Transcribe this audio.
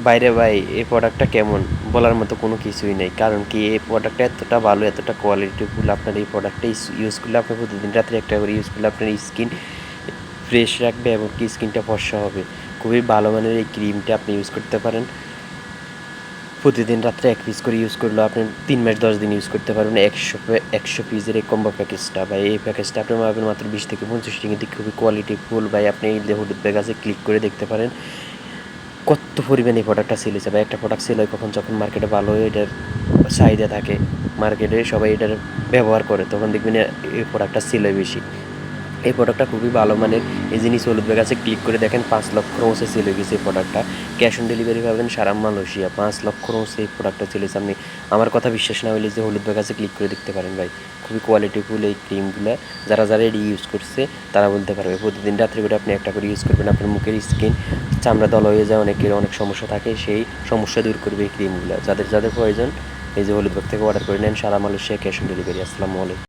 বাইরে ভাই এই প্রোডাক্টটা কেমন বলার মতো কোনো কিছুই নেই, কারণ কি এই প্রোডাক্টটা এতটা ভালো, এতটা কোয়ালিটিফুল। আপনার এই প্রোডাক্টটা ইউজ করলে, আপনার প্রতিদিন রাত্রে একটা করে ইউজ করলে আপনার স্কিন ফ্রেশ রাখবে এবং কি স্কিনটা ফর্সা হবে। খুবই ভালো মানের এই ক্রিমটা আপনি ইউজ করতে পারেন। প্রতিদিন রাত্রে 1 পিস করে ইউজ করলেও আপনি 3 মাস 10 দিন ইউজ করতে পারবেন। 100 পিসের এই কম্বো প্যাকেজটা বা এই প্যাকেজটা আপনি পাবেন মাত্র 20 থেকে 25 টাকাতে। খুবই কোয়ালিটিফুল ভাই। আপনি এই যে হলুদ ব্যাগ আছে, ক্লিক করে দেখতে পারেন কত পরিমাণে এই প্রোডাক্টটা সেল হয়েছে। বা একটা প্রোডাক্ট সেল হয় কখন, যখন মার্কেটে ভালো এটার চাহিদা থাকে, মার্কেটে সবাই এটার ব্যবহার করে, তখন দেখবেন এই প্রোডাক্টটা সেল হয় বেশি। এই প্রোডাক্টটা খুবই ভালো মানের। এই জিনিস হলুদ ব্যাগ আছে, ক্লিক করে দেখেন 5 লক্ষ রোঁসে সেল হয়ে গেছে এই প্রোডাক্টটা। ক্যাশ অন ডেলিভারি পাবেন সারা মালয়েশিয়া। 5 লক্ষ রোঁসে এই প্রোডাক্টটা সেল হয়েছে। আপনি আমার কথা বিশ্বাস না হলে যে হলুদ ব্যাগ আছে, ক্লিক করে দেখতে পারেন ভাই। খুবই কোয়ালিটিফুল এই ক্রিমগুলো। যারা যারা এটি ইউজ করছে তারা বলতে পারবে। প্রতিদিন রাত্রে করে আপনি একটা করে ইউজ করবেন, আপনার মুখের স্কিন চামড়া দলা হয়ে যায়, অনেকের অনেক সমস্যা থাকে, সেই সমস্যা দূর করবে এই ক্রিমগুলো। যাদের যাদের প্রয়োজন এই যে হলুদ ব্যাগ থেকে অর্ডার করে নেন সারা মালয়েশিয়া, ক্যাশ অন ডেলিভারি। আসসালামু আলাইকুম।